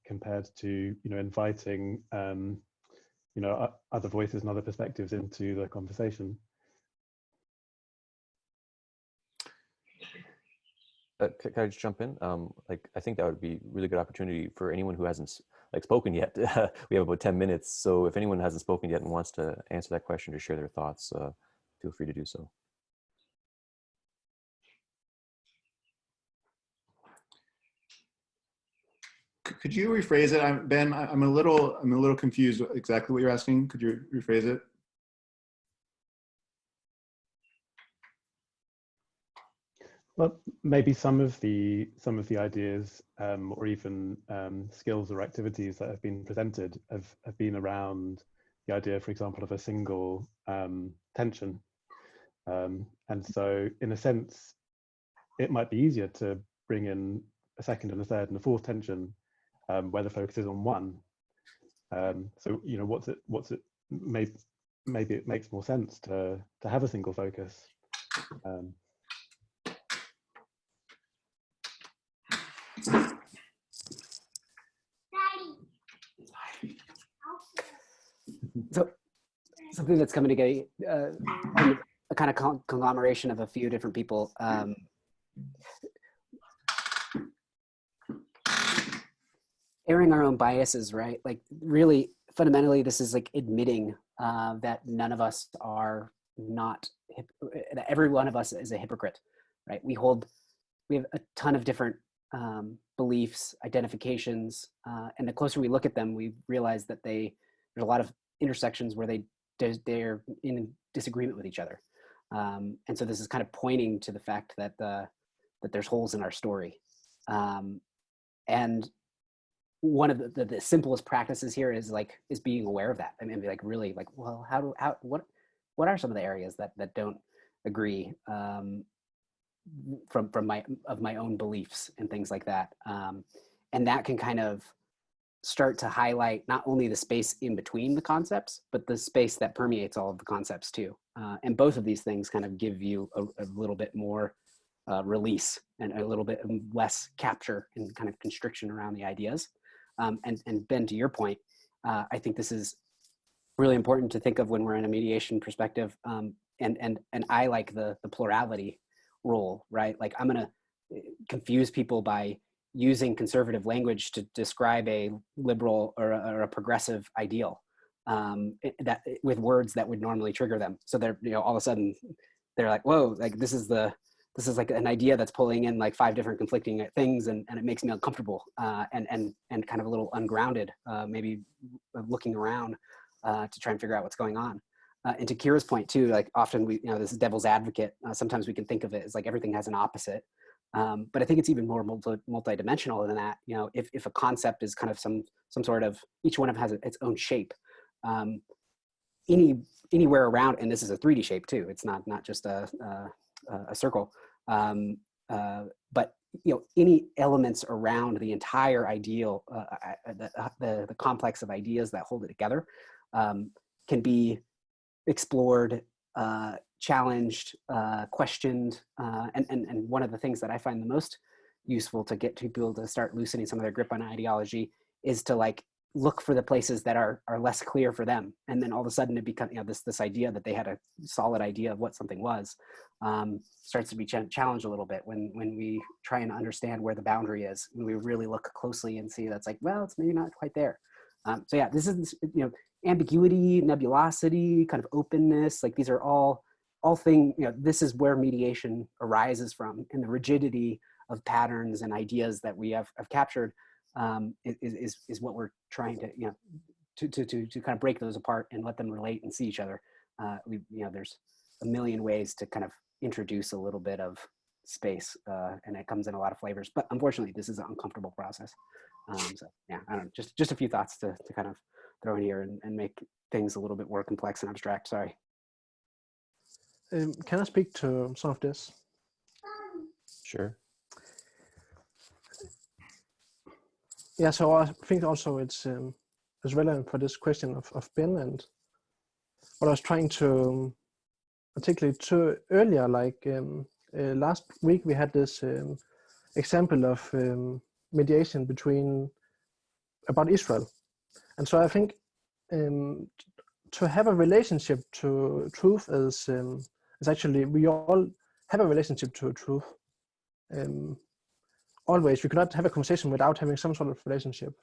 compared to, you know, inviting, you know, other voices and other perspectives into the conversation. Can I just jump in? Like, I think that would be a really good opportunity for anyone who hasn't like spoken yet. We have about 10 minutes. So if anyone hasn't spoken yet and wants to answer that question or share their thoughts, feel free to do so. Could you rephrase it? Ben, I'm a little confused exactly what you're asking. Could you rephrase it? Well, maybe some of the ideas, or even skills or activities that have been presented have been around the idea, for example, of a single tension. And so, in a sense, it might be easier to bring in a second and a third and a fourth tension, where the focus is on one. So, you know, maybe it makes more sense to have a single focus. So something that's coming together, a kind of conglomeration of a few different people. Airing our own biases, right? Like, really, fundamentally, this is like admitting that none of us are not, that every one of us is a hypocrite, right? We have a ton of different beliefs, identifications, and the closer we look at them, we realize that there's a lot of intersections where they're in disagreement with each other. And so this is kind of pointing to the fact that that there's holes in our story. And one of the simplest practices here is being aware of that. I mean, like, really, like, well, what are some of the areas that don't agree from my own beliefs and things like that. And that can kind of start to highlight not only the space in between the concepts, but the space that permeates all of the concepts too. And both of these things kind of give you a little bit more release and a little bit less capture and kind of constriction around the ideas. And Ben, to your point, I think this is really important to think of when we're in a mediation perspective. And I like the plurality role, right? Like, I'm gonna confuse people by using conservative language to describe a liberal or a progressive ideal, that with words that would normally trigger them. So they're, you know, all of a sudden they're like, whoa, like this is like an idea that's pulling in like 5 different conflicting things, and it makes me uncomfortable, and kind of a little ungrounded, maybe looking around to try and figure out what's going on. And to Kira's point too, like, often we, you know, this is devil's advocate. Sometimes we can think of it as like everything has an opposite. But I think it's even more multi-dimensional than that. You know, if a concept is kind of some sort of, each one of them has its own shape. Anywhere around, and this is a 3D shape too. It's not just a circle. But, you know, any elements around the entire ideal, the complex of ideas that hold it together, can be explored, challenged, questioned, and one of the things that I find the most useful to get people to start loosening some of their grip on ideology is to, like, look for the places that are less clear for them, and then all of a sudden it becomes, you know, this idea that they had a solid idea of what something was, starts to be challenged a little bit when we try and understand where the boundary is, when we really look closely and see that's like, well, it's maybe not quite there. So yeah, this is, you know, ambiguity, nebulosity, kind of openness, like these are all things, you know, this is where mediation arises from, and the rigidity of patterns and ideas that we have captured is what we're trying to, you know, to kind of break those apart and let them relate and see each other. You know, there's a million ways to kind of introduce a little bit of space, and it comes in a lot of flavors, but unfortunately this is an uncomfortable process. So yeah, I don't know, just a few thoughts to kind of throw in here and make things a little bit more complex and abstract. Sorry. Can I speak to some of this? Sure. Yeah, so I think also it's relevant for this question of Ben, and what I was trying to articulate to earlier, like last week we had this example of mediation about Israel. And so I think to have a relationship to truth is actually, we all have a relationship to truth. Always, we cannot have a conversation without having some sort of relationship.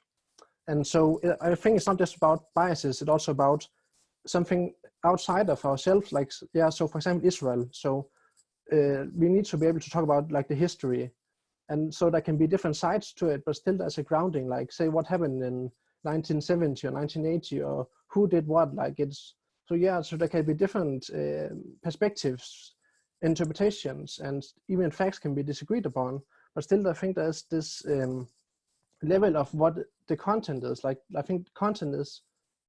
And so I think it's not just about biases, it's also about something outside of ourselves, like, yeah, so for example, Israel. So we need to be able to talk about like the history. And so there can be different sides to it, but still there's a grounding, like say what happened in 1970 or 1980, or who did what, like it's, so yeah, so there can be different perspectives, interpretations, and even facts can be disagreed upon, but still I think there's this level of what the content is. Like, I think content is,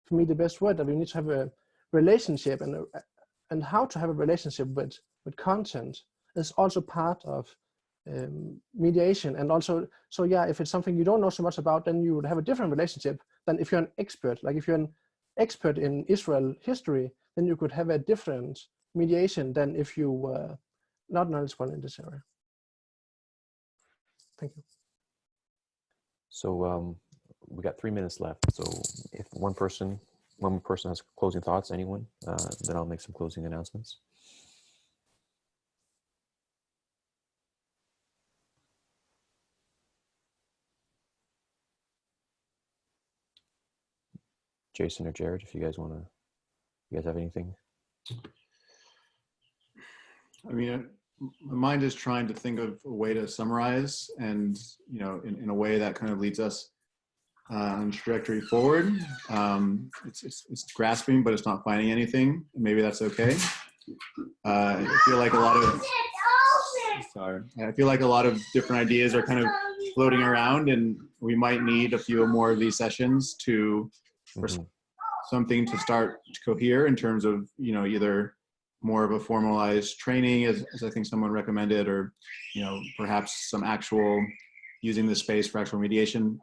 for me, the best word, that we need to have a relationship, and how to have a relationship with content is also part of mediation. And also, so yeah, if it's something you don't know so much about, then you would have a different relationship than if you're an expert. Like if you're an expert in Israel history, then you could have a different mediation than if you were not knowledgeable in this area. Thank you. So we got 3 minutes left. So if one person has closing thoughts, anyone, then I'll make some closing announcements. Jason or Jared, if you guys have anything? I mean, my mind is trying to think of a way to summarize, and in a way that kind of leads us on trajectory forward. It's grasping, but it's not finding anything. Maybe that's okay. I feel like a lot of different ideas are kind of floating around, and we might need a few more of these sessions for something to start to cohere in terms of either more of a formalized training, as I think someone recommended, or perhaps some actual using the space for actual mediation.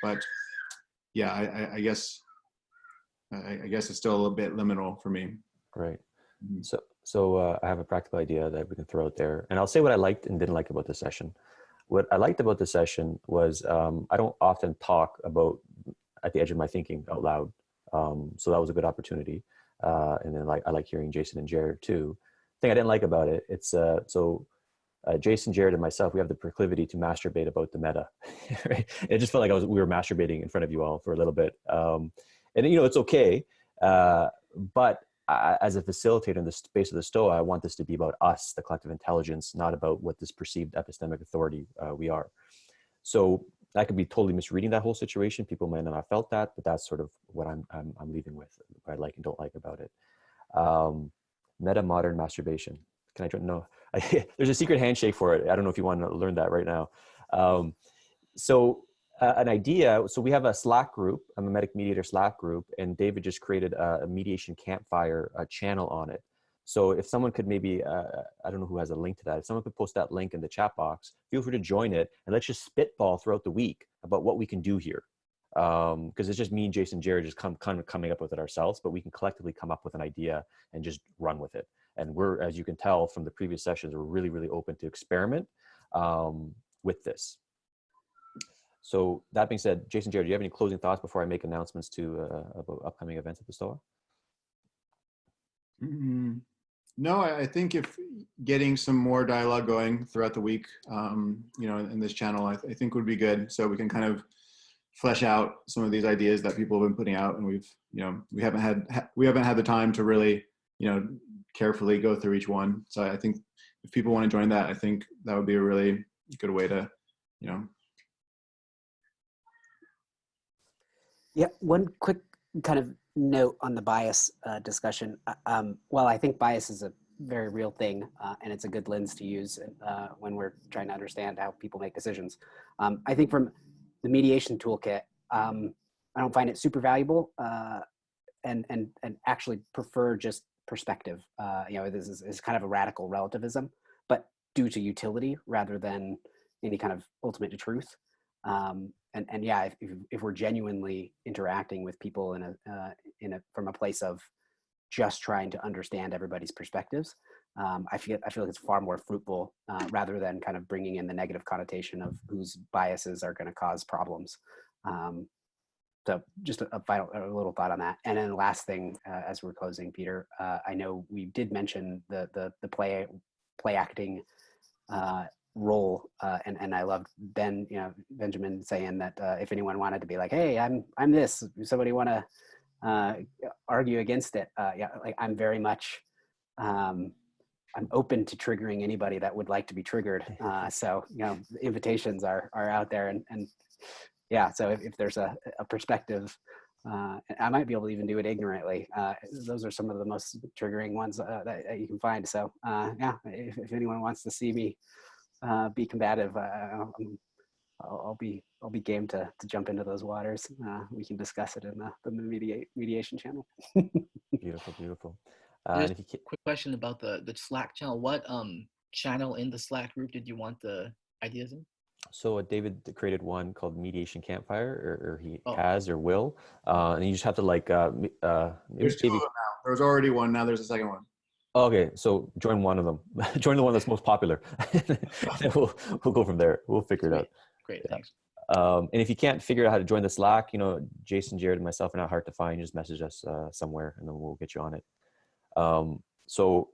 But yeah, I guess it's still a little bit liminal for me. Right. So I have a practical idea that we can throw out there, and I'll say what I liked and didn't like about the session. What I liked about the session was I don't often talk about at the edge of my thinking out loud. So that was a good opportunity. And then I like hearing Jason and Jared too. The thing I didn't like about it, it's Jason, Jared, and myself, we have the proclivity to masturbate about the meta. Right? It just felt like we were masturbating in front of you all for a little bit. And it's okay. But as a facilitator in the space of the Stoa, I want this to be about us, the collective intelligence, not about what this perceived epistemic authority we are. So I could be totally misreading that whole situation. People might not have felt that, but that's sort of what I'm leaving with, what I like and don't like about it. Meta modern masturbation. Can I no? There's a secret handshake for it. I don't know if you want to learn that right now. An idea. So we have a Slack group, a Memetic Mediator Slack group, and David just created a mediation Campfire channel on it. So if someone could maybe, I don't know who has a link to that. If someone could post that link in the chat box, feel free to join it, and let's just spitball throughout the week about what we can do here. Because it's just me and Jason Jared just kind of coming up with it ourselves, but we can collectively come up with an idea and just run with it. And we're, as you can tell from the previous sessions, we're really, really open to experiment with this. So that being said, Jason, Jared, do you have any closing thoughts before I make announcements about upcoming events at the Stoa? No, I think if getting some more dialogue going throughout the week, in this channel, I think would be good. So we can kind of flesh out some of these ideas that people have been putting out, and we haven't had the time to really, carefully go through each one. So I think if people want to join that, I think that would be a really good way to, Yeah, one quick kind of note on the bias discussion. While I think bias is a very real thing, and it's a good lens to use when we're trying to understand how people make decisions. I think from the mediation toolkit, I don't find it super valuable, and actually prefer just perspective. This is kind of a radical relativism, but due to utility rather than any kind of ultimate truth. And and yeah, if we're genuinely interacting with people from a place of just trying to understand everybody's perspectives, I feel like it's far more fruitful rather than kind of bringing in the negative connotation of whose biases are going to cause problems. So just a little thought on that. And then the last thing, as we're closing, Peter, I know we did mention the play acting role, and I loved Benjamin saying that if anyone wanted to be like, hey, I'm this, somebody want to argue against it, yeah, like I'm very much I'm open to triggering anybody that would like to be triggered. So the invitations are out there, and yeah, so if there's a perspective, I might be able to even do it ignorantly. Those are some of the most triggering ones that you can find. So yeah, if anyone wants to see me be combative, I'll be game to jump into those waters. We can discuss it in the mediation channel. Beautiful, beautiful. Just a quick question about the Slack channel. What channel in the Slack group did you want the ideas in? So David created one called Mediation Campfire, or he has or will, and you just have to like. There's two of them now. There was already one. Now there's a second one. Okay, so join one of them. Join the one that's most popular. And we'll go from there. We'll figure it out. Great, thanks. And if you can't figure out how to join the Slack, Jason, Jared, and myself are not hard to find. You just message us somewhere, and then we'll get you on it. So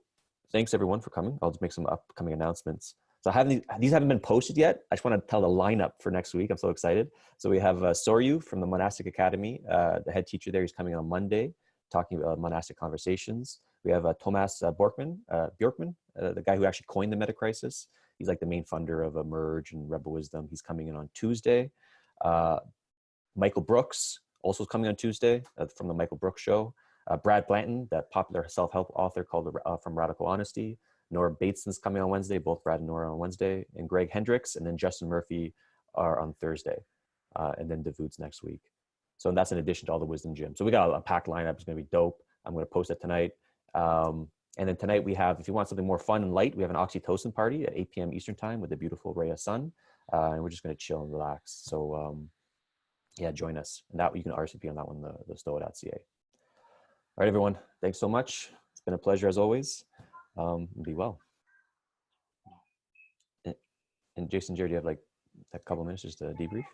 thanks everyone for coming. I'll just make some upcoming announcements. So these haven't been posted yet. I just want to tell the lineup for next week. I'm so excited. So we have Soryu from the Monastic Academy, the head teacher there. He's coming on Monday, talking about monastic conversations. We have Thomas Bjorkman, the guy who actually coined the meta crisis. He's like the main funder of Emerge and Rebel Wisdom. He's coming in on Tuesday. Michael Brooks also is coming on Tuesday from the Michael Brooks Show. Brad Blanton, that popular self-help author called From Radical Honesty. Nora Bateson's coming on Wednesday, both Brad and Nora on Wednesday, and Greg Hendricks, and then Justin Murphy are on Thursday, and then Davude's next week. So that's in addition to all the Wisdom Gym. So we got a packed lineup. It's going to be dope. I'm going to post it tonight. And then tonight we have, if you want something more fun and light, we have an oxytocin party at 8 p.m. Eastern time with the beautiful Rhea Sun. And we're just going to chill and relax. So yeah, join us. And that you can RSVP on that one, the stoa.ca. All right, everyone. Thanks so much. It's been a pleasure as always. Be well. And Jason, Jared, do you have like a couple minutes just to debrief?